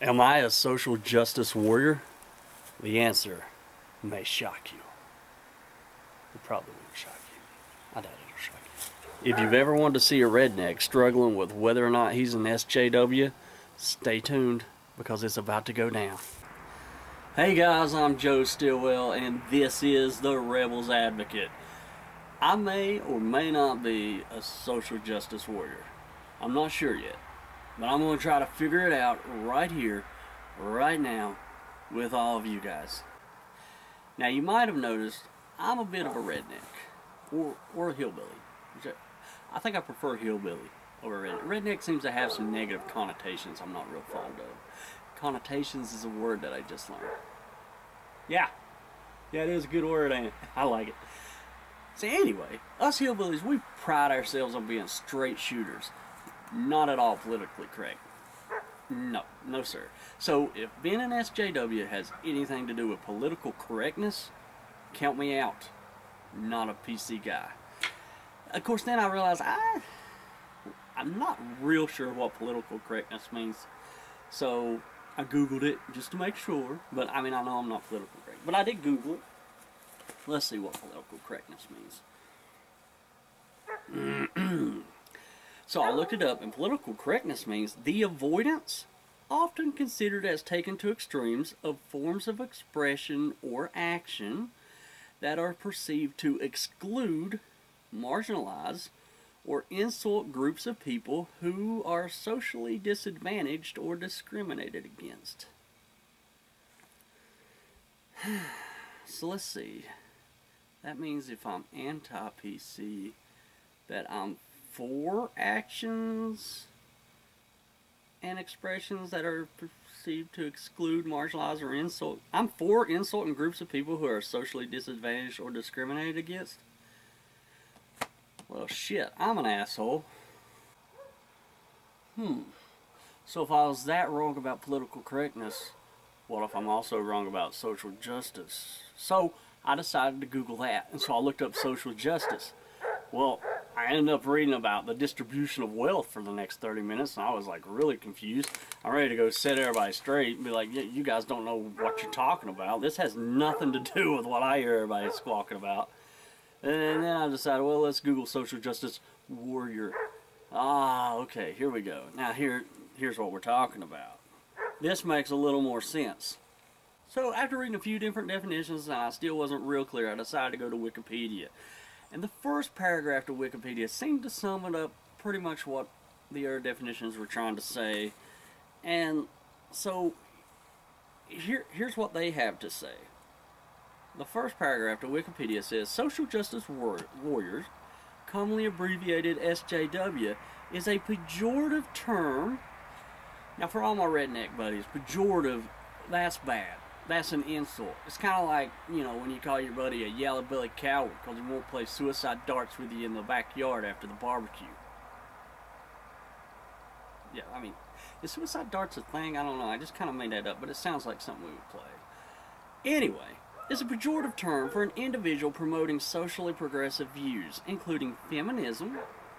Am I a social justice warrior? The answer may shock you. It probably won't shock you. I doubt it'll shock you. If you've ever wanted to see a redneck struggling with whether or not he's an SJW, stay tuned because it's about to go down. Hey guys, I'm Joe Stillwell and this is the Rebels Advocate. I may or may not be a social justice warrior. I'm not sure yet, but I'm going to try to figure it out right here, right now, with all of you guys. Now you might have noticed I'm a bit of a redneck, or a hillbilly. I think I prefer hillbilly over redneck. Redneck seems to have some negative connotations I'm not real fond of. Connotations is a word that I just learned. Yeah, it is a good word, ain't it? I like it. So anyway, us hillbillies, we pride ourselves on being straight shooters. Not at all politically correct. No sir. So if being an SJW has anything to do with political correctness, count me out. Not a PC guy. Of course, then I realized I'm not real sure what political correctness means. So I Googled it just to make sure. But I mean, I know I'm not politically correct. But I did Google it. Let's see what political correctness means. So I looked it up, and political correctness means the avoidance, often considered as taken to extremes, of forms of expression or action that are perceived to exclude, marginalize, or insult groups of people who are socially disadvantaged or discriminated against. So let's see. That means if I'm anti-PC, that I'm for actions and expressions that are perceived to exclude, marginalize, or insult. I'm for insulting groups of people who are socially disadvantaged or discriminated against. Well, shit, I'm an asshole. So if I was that wrong about political correctness, what if I'm also wrong about social justice? So I decided to Google that, and so I looked up social justice. Well, I ended up reading about the distribution of wealth for the next 30 minutes, and I was like really confused. I'm ready to go set everybody straight and be like, yeah, you guys don't know what you're talking about. This has nothing to do with what I hear everybody squawking about. And then I decided, well, let's Google social justice warrior. Okay, here we go. Now here's what we're talking about. This makes a little more sense. So after reading a few different definitions and I still wasn't real clear, I decided to go to Wikipedia. And the first paragraph of Wikipedia seemed to sum it up pretty much what the other definitions were trying to say. And so here's what they have to say. The first paragraph of Wikipedia says, social justice warriors, commonly abbreviated SJW, is a pejorative term. Now for all my redneck buddies, pejorative, that's bad. That's an insult. It's kind of like, you know, when you call your buddy a yellow-bellied coward because he won't play suicide darts with you in the backyard after the barbecue. Yeah, I mean, is suicide darts a thing? I don't know. I just kind of made that up, but it sounds like something we would play. Anyway, it's a pejorative term for an individual promoting socially progressive views, including feminism,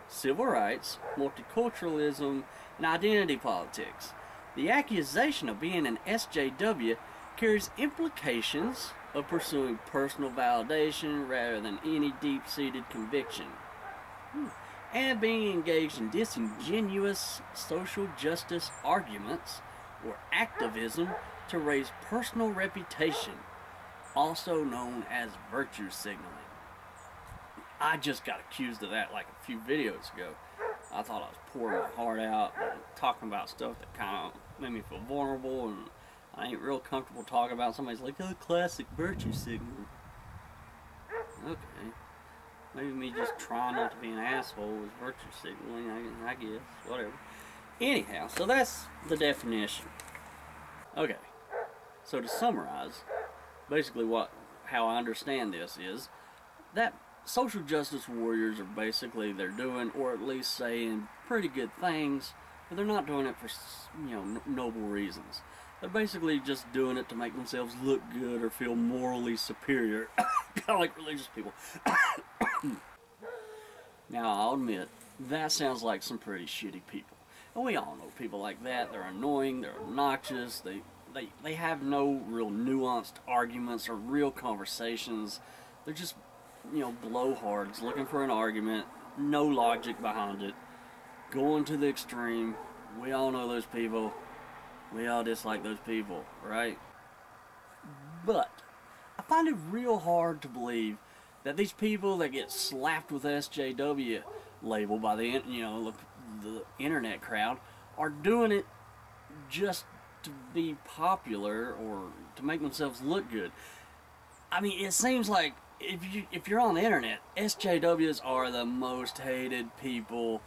civil rights, multiculturalism, and identity politics. The accusation of being an SJW carries implications of pursuing personal validation rather than any deep-seated conviction, and being engaged in disingenuous social justice arguments or activism to raise personal reputation, also known as virtue signaling. I just got accused of that like a few videos ago. I thought I was pouring my heart out and talking about stuff that kind of made me feel vulnerable, and I ain't real comfortable talking about. Somebody's like, oh, classic virtue signaling. Okay. Maybe me just trying not to be an asshole was virtue signaling, I guess. Whatever. Anyhow, so that's the definition. Okay. So to summarize, basically how I understand this is that social justice warriors are basically, they're doing, or at least saying, pretty good things, but they're not doing it for, you know, noble reasons. They're basically just doing it to make themselves look good or feel morally superior. Kind of like religious people. Now, I'll admit, that sounds like some pretty shitty people. We all know people like that. They're annoying, they're obnoxious, they have no real nuanced arguments or real conversations. They're just, blowhards looking for an argument, no logic behind it, going to the extreme. We all know those people. We all dislike those people, right? But I find it real hard to believe that these people that get slapped with SJW label by the internet crowd are doing it just to be popular or to make themselves look good. I mean, it seems like if you're on the internet, SJWs are the most hated people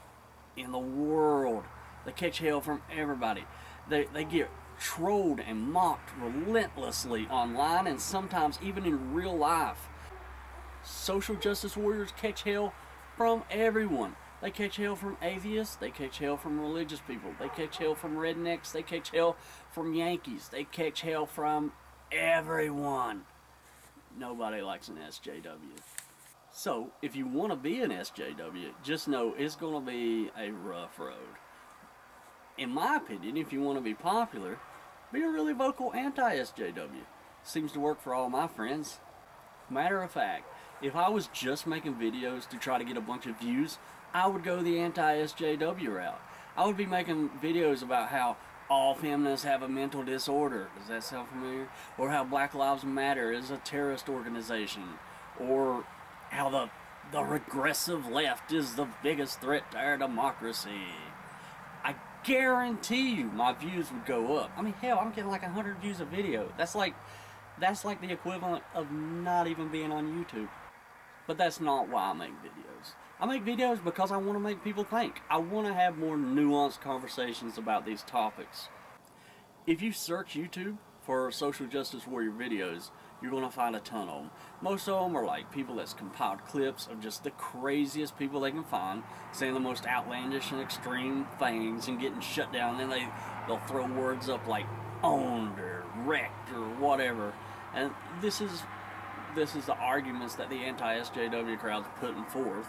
in the world. They catch hell from everybody. They get trolled and mocked relentlessly online and sometimes even in real life. Social justice warriors catch hell from everyone. They catch hell from atheists, they catch hell from religious people, they catch hell from rednecks, they catch hell from Yankees, they catch hell from everyone. Nobody likes an SJW. So, if you want to be an SJW, just know it's going to be a rough road. In my opinion, if you want to be popular, be a really vocal anti-SJW. Seems to work for all my friends. Matter of fact, if I was just making videos to try to get a bunch of views, I would go the anti-SJW route. I would be making videos about how all feminists have a mental disorder. Does that sound familiar? Or how Black Lives Matter is a terrorist organization. Or how the regressive left is the biggest threat to our democracy. I guarantee you my views would go up. I mean, hell, I'm getting like 100 views a video. That's like the equivalent of not even being on YouTube. But that's not why I make videos. I make videos because I want to make people think. I want to have more nuanced conversations about these topics. If you search YouTube for social justice warrior videos, you're going to find a ton of them. Most of them are like people that's compiled clips of just the craziest people they can find, saying the most outlandish and extreme things and getting shut down. And then they'll throw words up like owned or wrecked or whatever. And this is the arguments that the anti-SJW crowd's putting forth.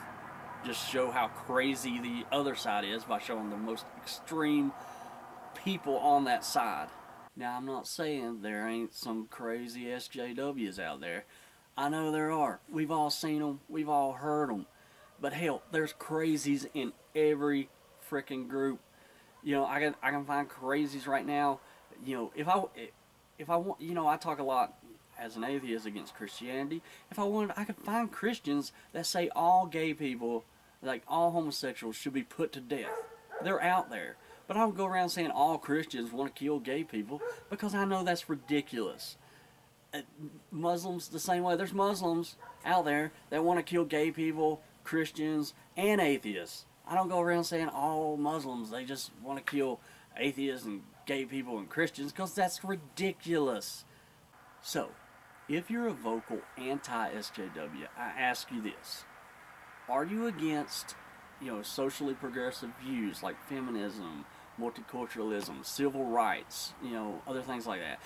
Just show how crazy the other side is by showing the most extreme people on that side. Now, I'm not saying there ain't some crazy SJWs out there. I know there are. We've all seen them. We've all heard them. But hell, there's crazies in every freaking group. I can find crazies right now. If I want, I talk a lot as an atheist against Christianity. If I wanted, I could find Christians that say all gay people, like all homosexuals, should be put to death. They're out there. But I don't go around saying all Christians want to kill gay people, because I know that's ridiculous. Muslims, the same way. There's Muslims out there that want to kill gay people, Christians, and atheists. I don't go around saying all Muslims, they just want to kill atheists and gay people and Christians, because that's ridiculous. So, if you're a vocal anti-SJW, I ask you this. Are you against, socially progressive views like feminism, multiculturalism, civil rights, other things like that?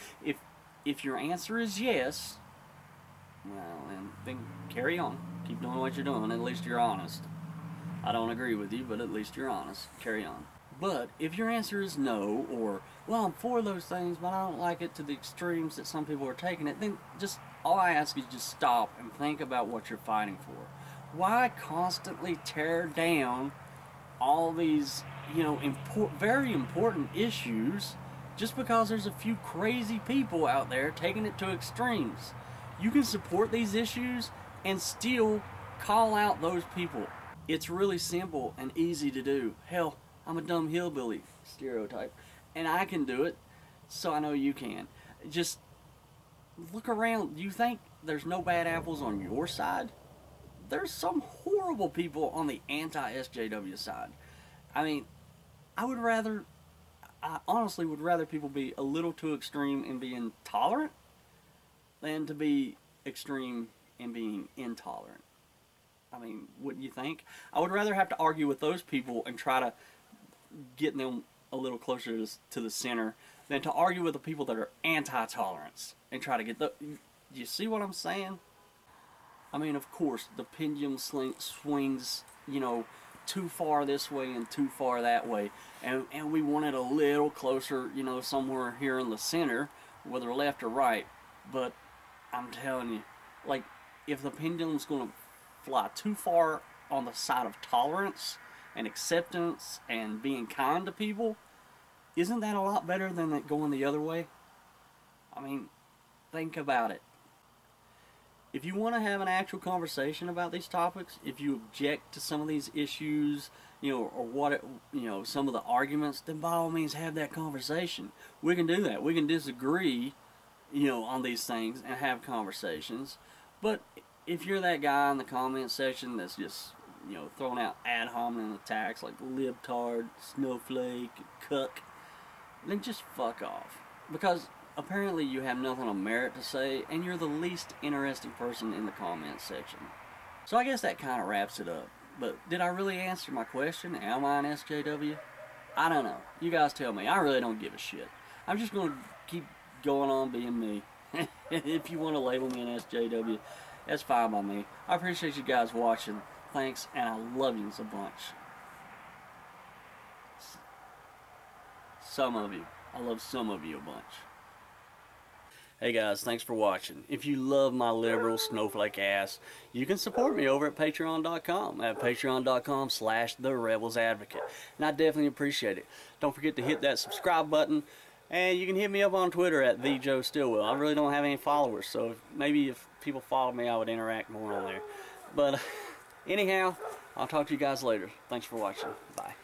If your answer is yes, well, then carry on. Keep doing what you're doing. At least you're honest. I don't agree with you, but at least you're honest. Carry on. But if your answer is no, or, well, I'm for those things, but I don't like it to the extremes that some people are taking it, then just, all I ask is just stop and think about what you're fighting for. Why constantly tear down all these, very important issues just because there's a few crazy people out there taking it to extremes? You can support these issues and still call out those people. It's really simple and easy to do. Hell, I'm a dumb hillbilly stereotype, and I can do it, so I know you can. Just look around. You think there's no bad apples on your side? There's some horrible people on the anti-SJW side. I mean, I honestly would rather people be a little too extreme in being tolerant than to be extreme in being intolerant. I mean, wouldn't you think? I would rather have to argue with those people and try to get them a little closer to the center than to argue with the people that are anti-tolerance and try to get the... You see what I'm saying? I mean, of course, the pendulum swings, too far this way and too far that way, and we want it a little closer, you know, somewhere here in the center, whether left or right. But I'm telling you, like, if the pendulum's going to fly too far on the side of tolerance and acceptance and being kind to people, isn't that a lot better than it going the other way? I mean, think about it. If you want to have an actual conversation about these topics, if you object to some of these issues, you know, or what, you know, some of the arguments, then by all means have that conversation. We can do that. We can disagree, you know, on these things and have conversations. But if you're that guy in the comment section that's just, you know, throwing out ad hominem attacks like libtard, snowflake, cuck, then just fuck off. Because apparently you have nothing of merit to say, and you're the least interesting person in the comment section. So I guess that kind of wraps it up. But did I really answer my question? Am I an SJW? I don't know. You guys tell me. I really don't give a shit. I'm just going to keep going on being me. If you want to label me an SJW, that's fine by me. I appreciate you guys watching. Thanks, and I love you a bunch. Some of you. I love some of you a bunch. Hey guys, thanks for watching. If you love my liberal snowflake ass, you can support me over at patreon.com at patreon.com/therebelsadvocate. And I definitely appreciate it. Don't forget to hit that subscribe button, and you can hit me up on Twitter at @TheJoeStillwell. I really don't have any followers, so maybe if people follow me, I would interact more on there. But anyhow, I'll talk to you guys later. Thanks for watching. Bye.